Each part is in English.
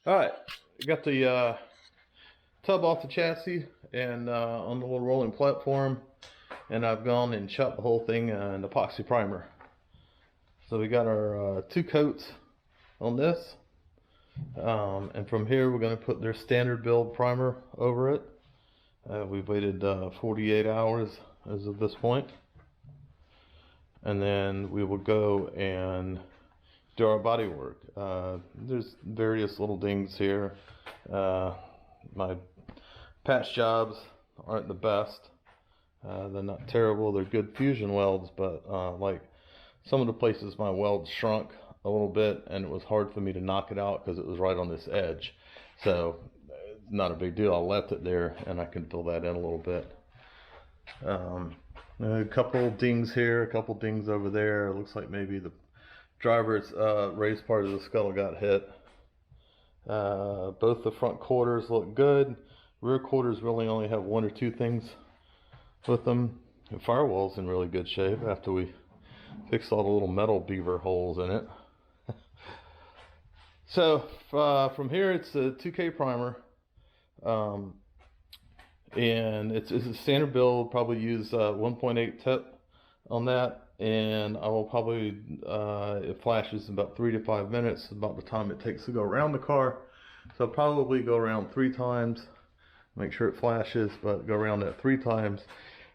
Alright, got the tub off the chassis and on the little rolling platform, and I've gone and shot the whole thing in epoxy primer. So we got our two coats on this, and from here we're going to put their standard build primer over it. We've waited 48 hours as of this point, and then we will go and do our body work. There's various little dings here. My patch jobs aren't the best. They're not terrible. They're good fusion welds, but like some of the places my weld shrunk a little bit, and it was hard for me to knock it out because it was right on this edge. So not a big deal. I left it there, and I can fill that in a little bit. A couple dings here, a couple dings over there. It looks like maybe the driver's raised part of the scuttle got hit. Both the front quarters look good. Rear quarters really only have one or two things with them. The firewall's in really good shape after we fixed all the little metal beaver holes in it. So from here it's a 2K primer, and it's a standard build. Probably use 1.8 tip on that, and I will probably it flashes in about 3 to 5 minutes, about the time it takes to go around the car. So I'll probably go around 3 times, make sure it flashes, but go around that 3 times,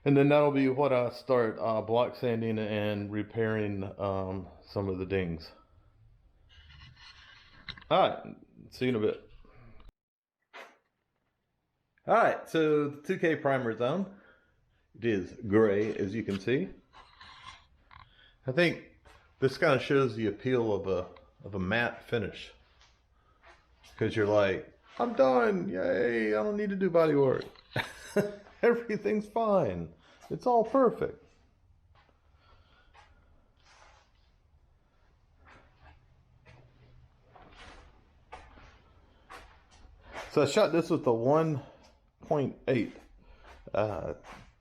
and then that'll be what I start block sanding and repairing some of the dings. Alright, see you in a bit. Alright, so the 2K primer is on. It is gray, as you can see. I think this kind of shows the appeal of a matte finish, because you're like, I'm done, yay, I don't need to do body work. Everything's fine, it's all perfect. So I shot this with the 1.8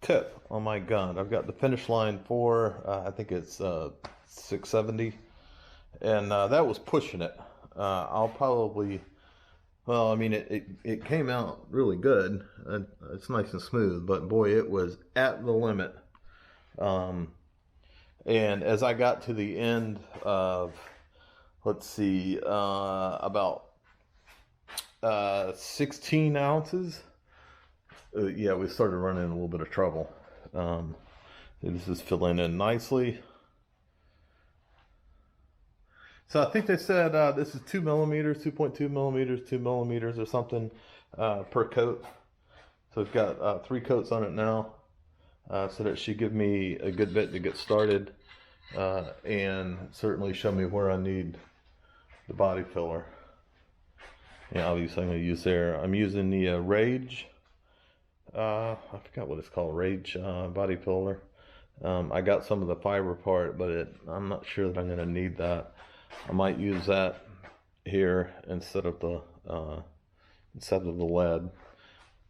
tip on my gun. I've got the finish line for I think it's 670, and that was pushing it. I'll probably, well, I mean, it came out really good. It's nice and smooth, but boy, it was at the limit. And as I got to the end of, let's see, about 16 ounces, yeah, we started running a little bit of trouble. This is filling in nicely. So I think they said this is 2 millimeters, 2.2 millimeters, 2 millimeters or something per coat. So it's got 3 coats on it now. So that should give me a good bit to get started, and certainly show me where I need the body filler. Yeah, obviously I'm going to use there. I'm using the Rage. I forgot what it's called, Rage body filler. I got some of the fiber part, but I'm not sure that I'm going to need that. I might use that here instead of the lead.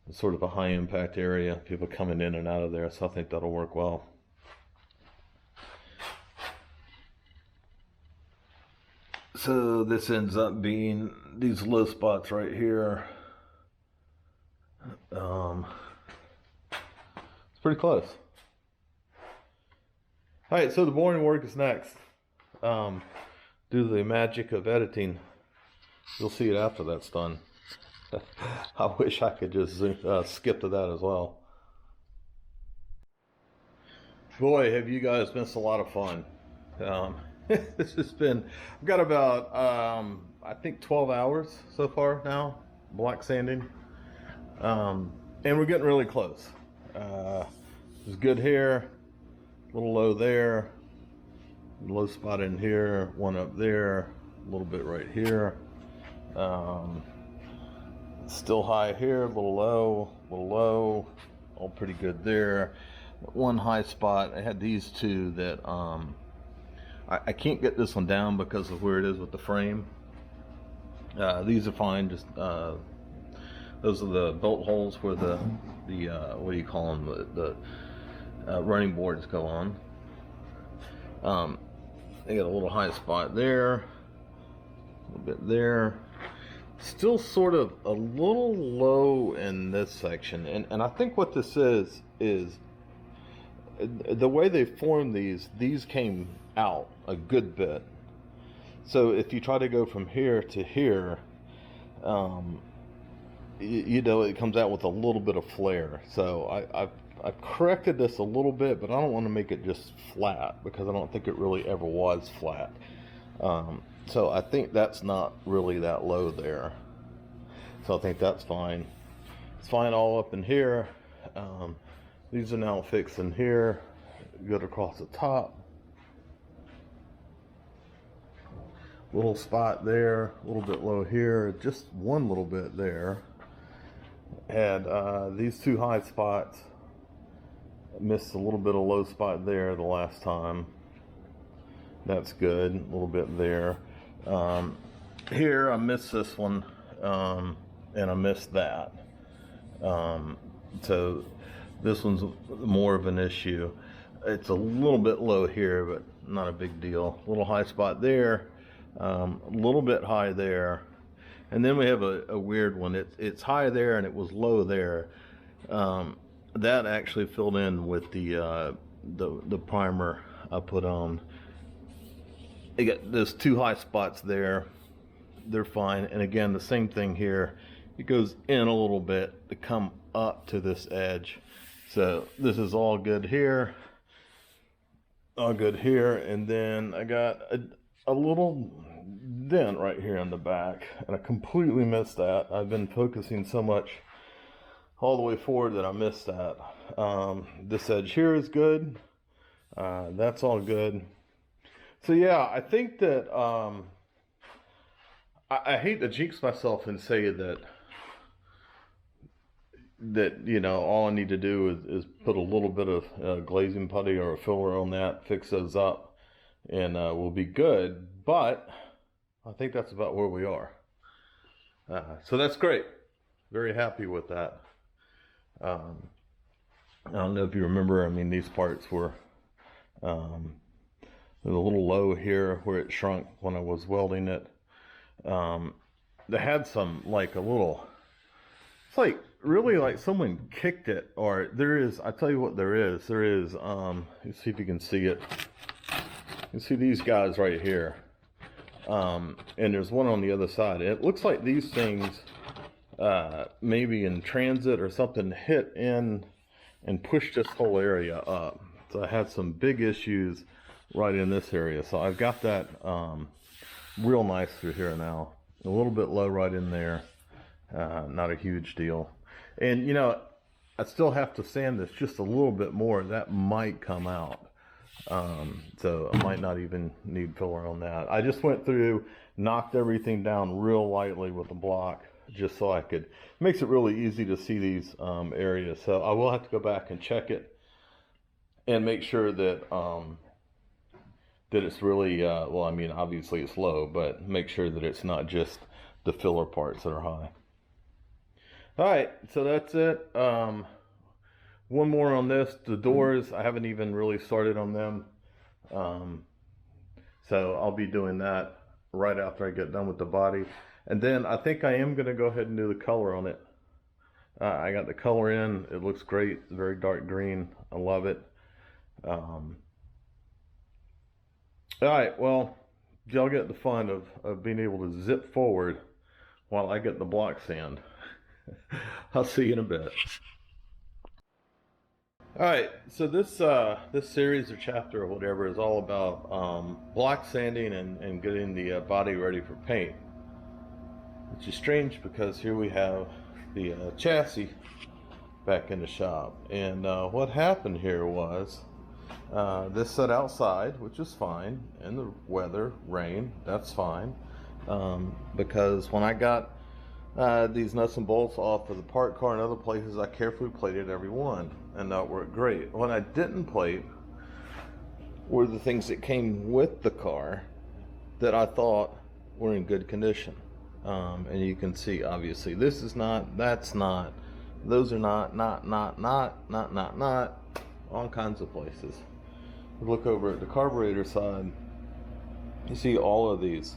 It's sort of a high impact area, people coming in and out of there, so I think that'll work well. So this ends up being these low spots right here. It's pretty close. Alright, so the boring work is next. Do the magic of editing. You'll see it after that's done. I wish I could just skip to that as well. Boy, have you guys missed a lot of fun. This has been, I've got about, I think 12 hours so far now, block sanding. And we're getting really close. It's good here, a little low there, low spot in here, one up there, a little bit right here. Still high here, a little low, all pretty good there. One high spot, I had these two that I can't get this one down because of where it is with the frame. These are fine, just those are the bolt holes where the what do you call them, the running boards go on. They got a little high spot there, a little bit there. Still sort of a little low in this section, and I think what this is the way they formed these came out a good bit. So if you try to go from here to here, you know, it comes out with a little bit of flare. So I've corrected this a little bit, but I don't want to make it just flat because I don't think it really ever was flat. So I think that's not really that low there. So I think that's fine. It's fine all up in here. These are now fixed in here. Good across the top. Little spot there, a little bit low here, just one little bit there. And these two high spots, missed a little bit of low spot there the last time. That's good, a little bit there. Here I missed this one, and I missed that. So this one's more of an issue. It's a little bit low here, but not a big deal. A little high spot there, a little bit high there. And then we have a weird one. It's high there and it was low there. That actually filled in with the primer I put on. You got those two high spots there. They're fine. And again, the same thing here. It goes in a little bit to come up to this edge. So this is all good here. All good here. And then I got a little dent right here in the back. And I completely missed that. I've been focusing so much all the way forward that I missed that. This edge here is good. That's all good. So yeah, I think that I hate to jinx myself and say that you know, all I need to do is put a little bit of glazing putty or a filler on that, fix those up, and we'll be good. But I think that's about where we are. So that's great. Very happy with that. I don't know if you remember, I mean, these parts were a little low here where it shrunk when I was welding it. They had some, like, a little, it's like really like someone kicked it, or there is, I tell you what there is, let's see if you can see it. You see these guys right here. And there's one on the other side. It looks like these things, maybe in transit or something, hit in and pushed this whole area up. So I had some big issues right in this area. So I've got that real nice through here now. A little bit low right in there. Not a huge deal. And you know, I still have to sand this just a little bit more. That might come out. So I might not even need filler on that. I just went through, knocked everything down real lightly with the block, just so I could, makes it really easy to see these areas. So I will have to go back and check it and make sure that that it's really, well, I mean, obviously it's low, but make sure that it's not just the filler parts that are high. All right, so that's it. One more on this, the doors, I haven't even really started on them. So I'll be doing that right after I get done with the body. And then I think I am gonna go ahead and do the color on it. I got the color in, it looks great, very dark green, I love it. All right, well, y'all get the fun of being able to zip forward while I get the block sand. I'll see you in a bit. All right, so this series or chapter or whatever is all about block sanding and getting the body ready for paint, which is strange because here we have the chassis back in the shop. And what happened here was this sat outside, which is fine, in the weather, rain, that's fine, because when I got these nuts and bolts off of the parked car and other places, I carefully plated every one, and that worked great. What I didn't plate were the things that came with the car that I thought were in good condition. And you can see, obviously, this is not, that's not, those are not, all kinds of places. Look over at the carburetor side, you see all of these.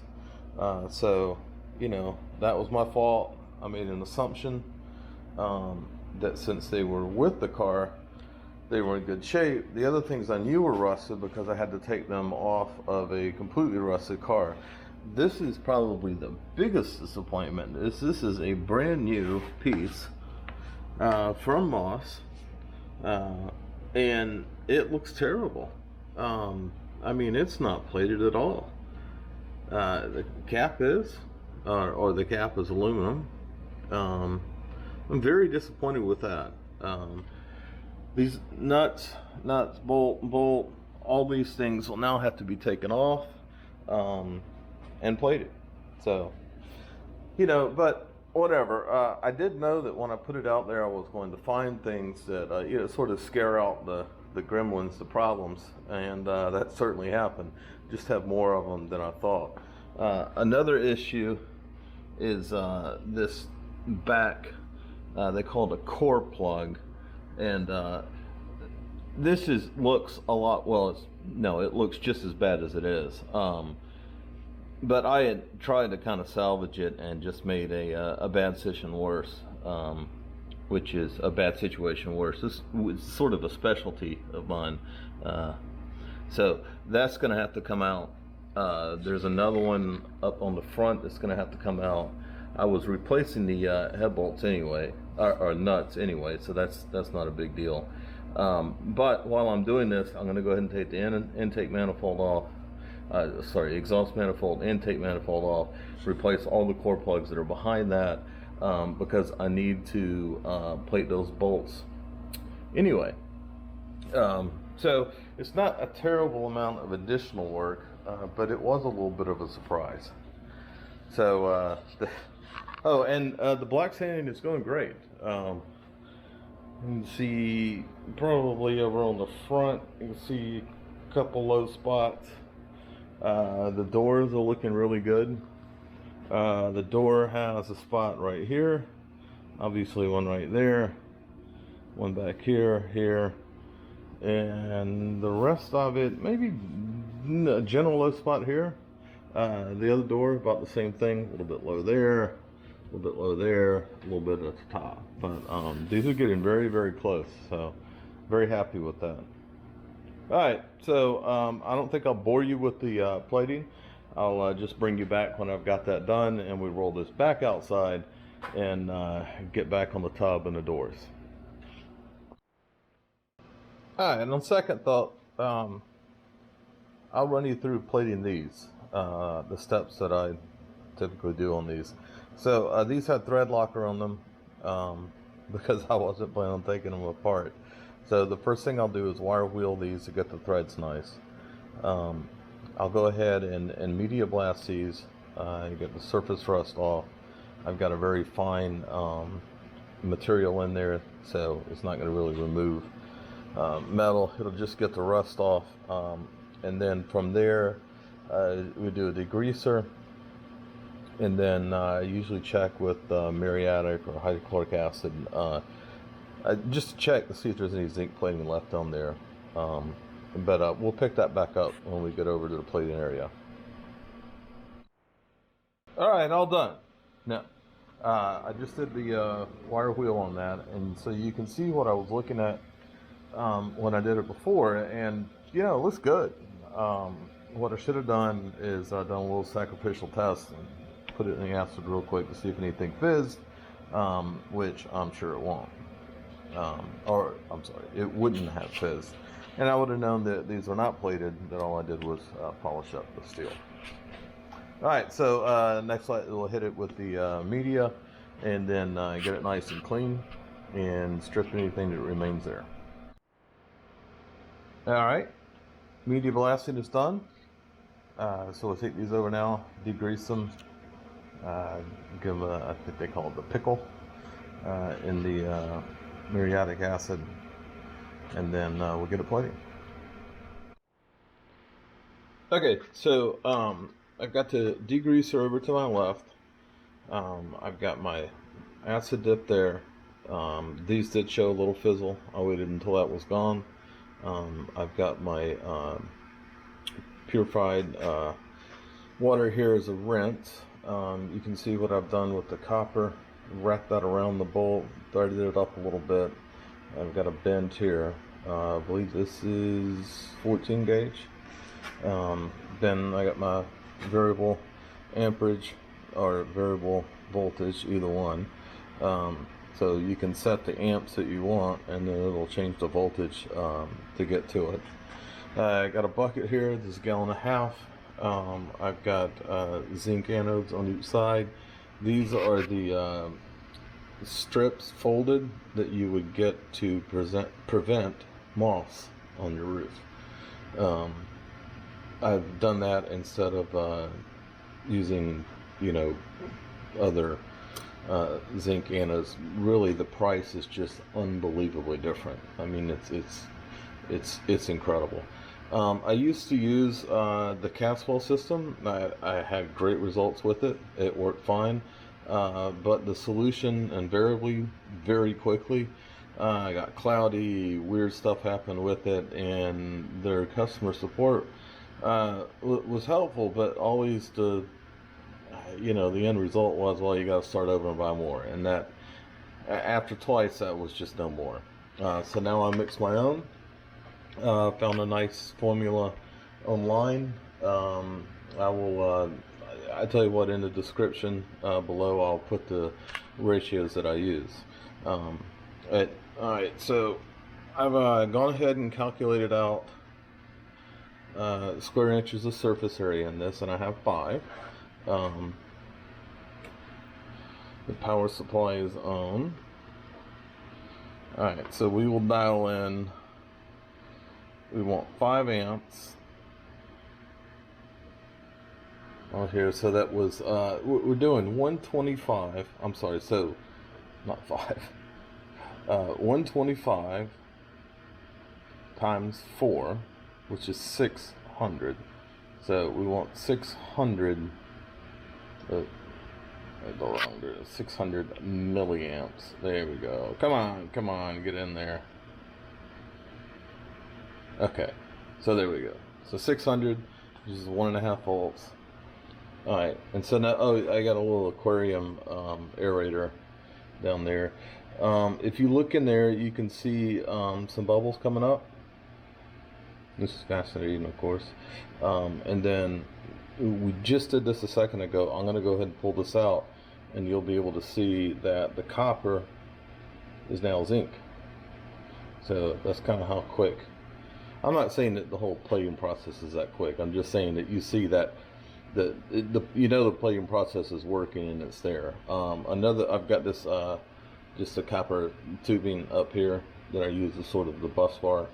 So, you know, that was my fault. I made an assumption that since they were with the car, they were in good shape. The other things I knew were rusted because I had to take them off of a completely rusted car. This is probably the biggest disappointment. This is a brand new piece from Moss, and it looks terrible. I mean, it's not plated at all. The cap is, or the cap is aluminum. I'm very disappointed with that. These nuts, bolt, all these things will now have to be taken off and plated. So, but whatever. I did know that when I put it out there, I was going to find things that, sort of scare out the gremlins, the problems, and that certainly happened. Just have more of them than I thought. Another issue is this back, they call it a core plug, and this looks a lot, well, it looks just as bad as it is. But I had tried to kind of salvage it and just made a bad situation worse, which is a bad situation worse. This was sort of a specialty of mine. So that's going to have to come out. There's another one up on the front that's going to have to come out. I was replacing the head bolts anyway, or nuts anyway, so that's not a big deal. But while I'm doing this, I'm going to go ahead and take the intake manifold off. Exhaust manifold, intake manifold off, replace all the core plugs that are behind that, because I need to plate those bolts anyway. So it's not a terrible amount of additional work, but it was a little bit of a surprise. So the black sanding is going great. You can see probably over on the front, you can see a couple low spots. The doors are looking really good. The door has a spot right here, obviously one right there, one back here, and the rest of it, maybe a general low spot here. The other door, about the same thing, a little bit low there, a little bit low there, a little bit at the top. But these are getting very, very close, so very happy with that. Alright, so I don't think I'll bore you with the plating. I'll just bring you back when I've got that done, and we roll this back outside and get back on the tub and the doors. Alright, and on second thought, I'll run you through plating these, the steps that I typically do on these. So these had thread locker on them because I wasn't planning on taking them apart. So the first thing I'll do is wire wheel these to get the threads nice. I'll go ahead and media blast these, get the surface rust off. I've got a very fine material in there, so it's not going to really remove metal. It'll just get the rust off, and then from there we do a degreaser, and then I usually check with muriatic or hydrochloric acid, just to check to see if there's any zinc plating left on there. But we'll pick that back up when we get over to the plating area. Alright, all done. Now, I just did the wire wheel on that, and so you can see what I was looking at when I did it before, and it looks good. What I should have done is done a little sacrificial test and put it in the acid real quick to see if anything fizzed, which I'm sure it won't. It wouldn't have fizzed. And I would have known that these are not plated, that all I did was polish up the steel. Alright, so next we'll hit it with the media, and then get it nice and clean, and strip anything that remains there. Alright, media blasting is done. So we'll take these over now, degrease them, give I think they call it the pickle, in the muriatic acid, and then we'll get it plating. Okay, so I've got the degreaser over to my left. I've got my acid dip there. These did show a little fizzle. I waited until that was gone. I've got my purified water here as a rinse. You can see what I've done with the copper. Wrapped that around the bolt, threaded it up a little bit. I've got a bend here. I believe this is 14 gauge. Then I got my variable amperage or variable voltage, either one. So you can set the amps that you want, and then it'll change the voltage to get to it. I got a bucket here. This is 1.5 gallons. I've got zinc anodes on each side. These are the strips folded that you would get to prevent moss on your roof. I've done that instead of using, other zinc anodes. Really, the price is just unbelievably different. I mean, it's incredible. I used to use the Caswell system. I had great results with it. It worked fine. But the solution invariably, very quickly, got cloudy, weird stuff happened with it, and their customer support was helpful, but always the end result was, well, you got to start over and buy more. And that, after twice, that was just no more. So now I mix my own. Found a nice formula online. I tell you what, in the description below, I'll put the ratios that I use. Alright, so I've gone ahead and calculated out square inches of surface area in this, and I have 5. The power supply is on. Alright, so we will dial in. We want 5 amps on here, so that was we're doing 125. I'm sorry, so not 5. 125 times 4, which is 600. So we want 600. 600 milliamps. There we go. Come on, get in there. Okay, so there we go. So 600, which is 1.5 volts. All right, and so now, I got a little aquarium aerator down there. If you look in there, you can see some bubbles coming up. This is fascinating, of course. And then we just did this a second ago. I'm going to go ahead and pull this out, and you'll be able to see that the copper is now zinc. So that's kind of how quick. I'm not saying that the whole plating process is that quick. I'm just saying that you see that the plating process is working and it's there. I've got this just a copper tubing up here that I use as sort of the bus bar.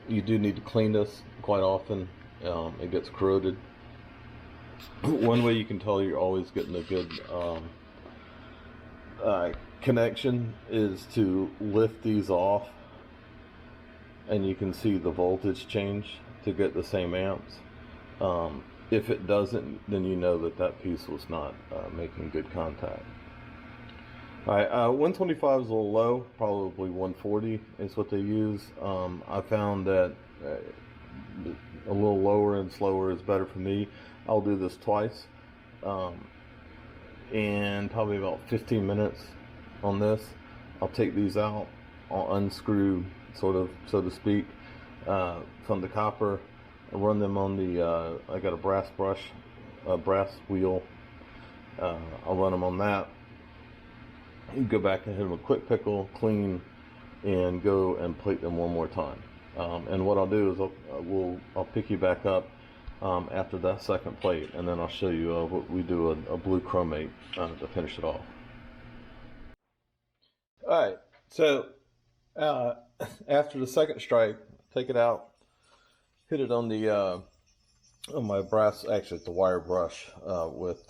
You do need to clean this quite often. It gets corroded. One way you can tell you're always getting a good connection is to lift these off, and you can see the voltage change to get the same amps. If it doesn't, then you know that piece was not making good contact. Alright, 125 is a little low, probably 140 is what they use. I found that a little lower and slower is better for me. I'll do this twice, in probably about 15 minutes on this. I'll take these out, I'll unscrew, sort of, so to speak, from the copper. I'll run them on the, I got a brass brush, a brass wheel. I'll run them on that. You go back and hit them a quick pickle, clean, and go and plate them one more time. And what I'll do is I'll pick you back up after that second plate, and then I'll show you what we do a blue chromate to finish it off. Alright, so after the second strike, take it out, hit it on the on my brass, actually it's a wire brush with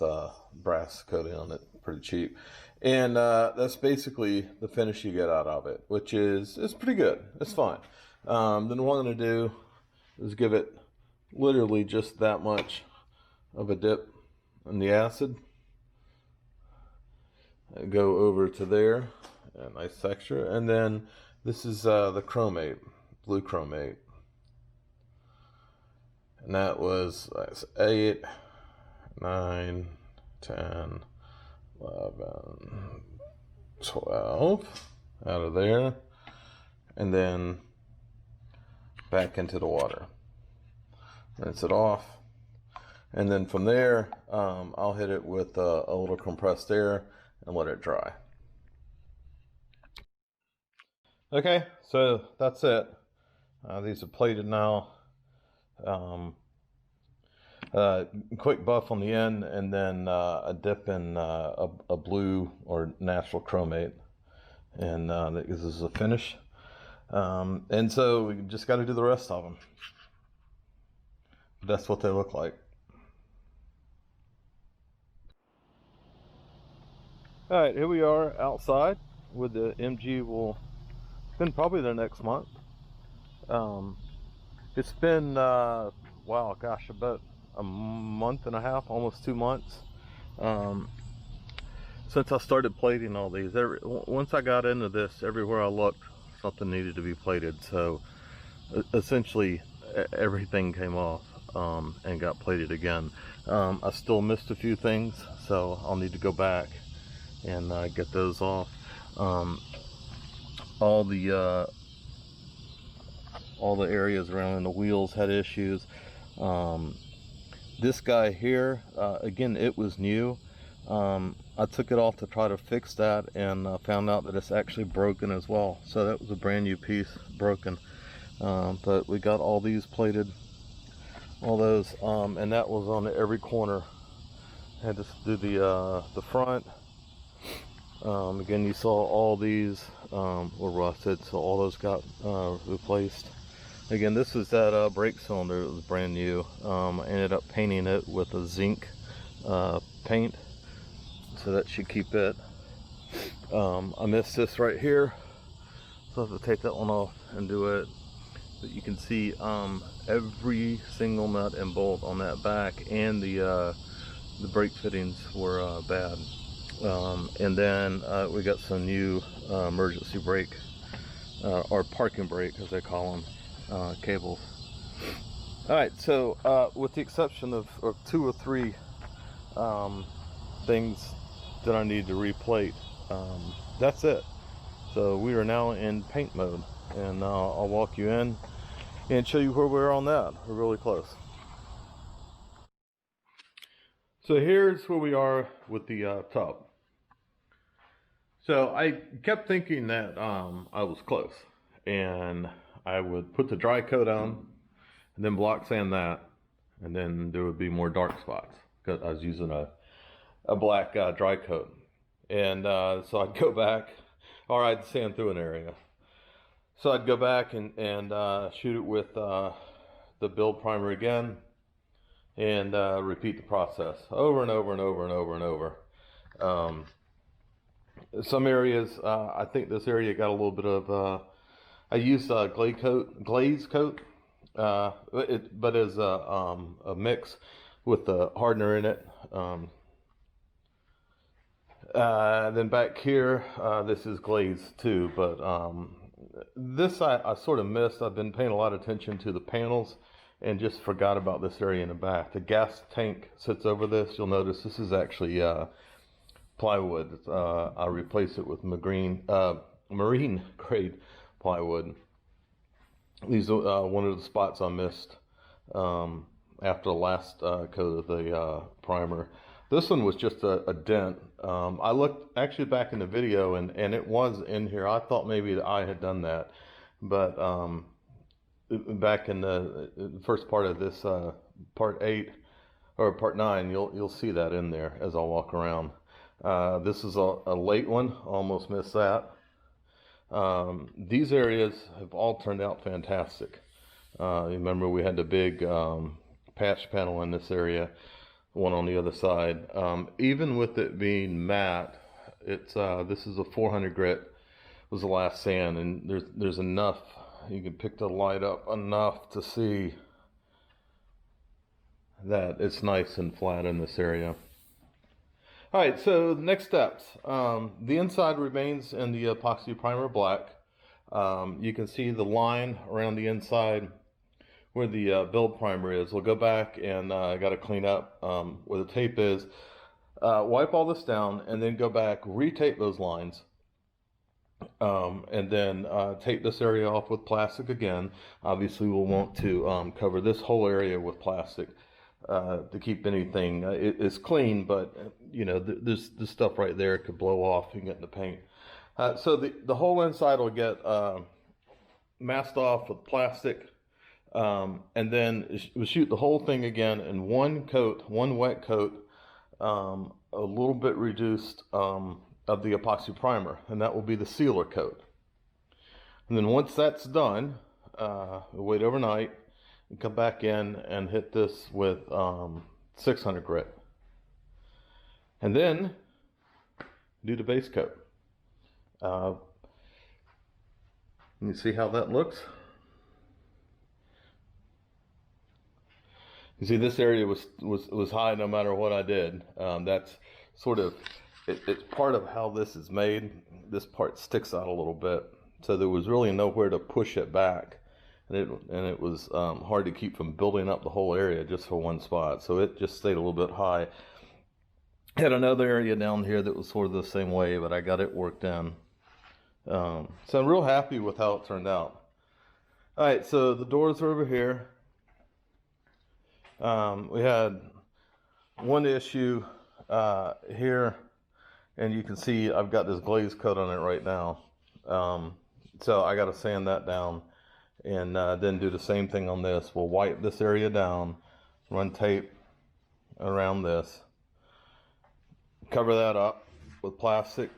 brass coating on it, pretty cheap. And that's basically the finish you get out of it, which is pretty good. It's fine. Then what I'm going to do is give it literally just that much of a dip in the acid. Go over to there, a nice texture. And then this is the chromate, blue chromate. And that was 8, 9, 10, 11, 12 out of there, and then back into the water. Rinse it off, and then from there I'll hit it with a little compressed air and let it dry. Okay, so that's it. These are plated now. Quick buff on the end, and then a dip in a blue or natural chromate, and this is a finish. And so we just got to do the rest of them. That's what they look like. All right, here we are outside with the MG. Will been probably the next month. It's been wow, gosh, about a month and a half, almost 2 months, since I started plating all these. Once I got into this, everywhere I looked, something needed to be plated. So essentially everything came off and got plated again. I still missed a few things, so I'll need to go back and get those off. All the areas around the wheels had issues. This guy here, again, it was new. I took it off to try to fix that, and found out that it's actually broken as well. So that was a brand new piece, broken. But we got all these plated, all those, and that was on every corner. Had to do the front. Again, you saw all these were rusted, so all those got replaced. Again, this is that brake cylinder. It was brand new. I ended up painting it with a zinc paint, so that should keep it. I missed this right here, so I have to take that one off and do it. But you can see every single nut and bolt on that back, and the brake fittings were bad. And then we got some new emergency brake, or parking brake as they call them, cables. Alright, so with the exception of 2 or 3 things that I need to replate, that's it. So we are now in paint mode, and I'll walk you in and show you where we're on that. We're really close. So here's where we are with the tub. So I kept thinking that I was close, and I would put the dry coat on and then block sand that, and then there would be more dark spots because I was using a black dry coat. And so I'd go back, or I'd sand through an area. So I'd go back and shoot it with the build primer again, and repeat the process over and over and over and over and over. Some areas, I think this area got a little bit of, I used glaze coat, but as a mix with the hardener in it. Then back here, this is glaze too, but this I sort of missed. I've been paying a lot of attention to the panels and just forgot about this area in the back. The gas tank sits over this. You'll notice this is actually plywood. I replaced it with marine grade plywood. These are one of the spots I missed after the last coat of the primer. This one was just a dent. I looked actually back in the video, and it was in here. I thought maybe that I had done that, but back in the first part of this part 8 or part 9, you'll see that in there as I walk around. This is a late one. Almost missed that. These areas have all turned out fantastic. Remember, we had the big patch panel in this area, one on the other side. Even with it being matte, it's this is a 400 grit was the last sand, and there's enough. You can pick the light up enough to see that it's nice and flat in this area. All right, so the next steps. The inside remains in the epoxy primer black. You can see the line around the inside where the build primer is. We'll go back and I got to clean up where the tape is. wipe all this down, and then go back, retape those lines, and then tape this area off with plastic again. Obviously, we'll want to cover this whole area with plastic to keep anything. It's clean, but you know, this stuff right there could blow off and get in the paint. So the whole inside will get masked off with plastic, and then we'll shoot the whole thing again in one coat, one wet coat, a little bit reduced of the epoxy primer, and that will be the sealer coat. And then once that's done, we'll wait overnight and come back in and hit this with 600 grit, and then do the base coat. Let me see how that looks. You see, this area was high no matter what I did. That's sort of, it's part of how this is made. This part sticks out a little bit, so there was really nowhere to push it back, and it was hard to keep from building up the whole area just for one spot. So it just stayed a little bit high. Had another area down here that was sort of the same way, but I got it worked in. So I'm real happy with how it turned out. All right, so the doors are over here. We had one issue here, and you can see I've got this glaze coat on it right now. So I got to sand that down, and then do the same thing on this. We'll wipe this area down, run tape around this, cover that up with plastic,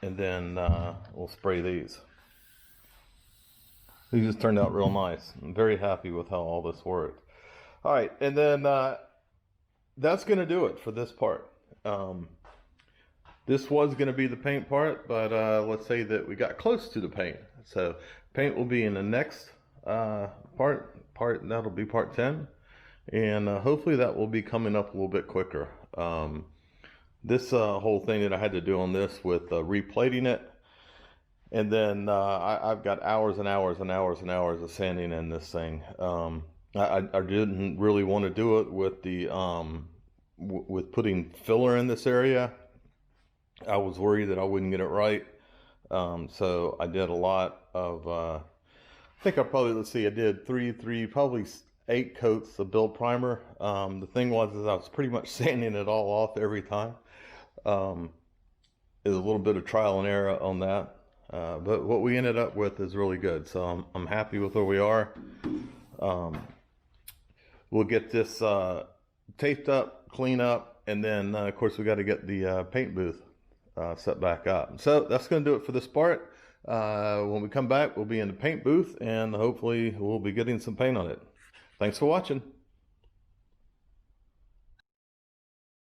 and then we'll spray these. These just turned out real nice. I'm very happy with how all this worked. All right, and then that's going to do it for this part. This was going to be the paint part, but let's say that we got close to the paint. So paint will be in the next part, that'll be part 10. And hopefully that will be coming up a little bit quicker. This whole thing that I had to do on this with replating it, and then I've got hours and hours and hours and hours of sanding in this thing. I didn't really want to do it with the with putting filler in this area. I was worried that I wouldn't get it right, so I did a lot of I think I probably, let's see, I did probably 8 coats of build primer. The thing was is I was pretty much sanding it all off every time. It was a little bit of trial and error on that, but what we ended up with is really good, so I'm happy with where we are. We'll get this taped up, clean up, and then of course we got to get the paint booth set back up. So that's going to do it for this part. When we come back, we'll be in the paint booth, and hopefully we'll be getting some paint on it. Thanks for watching.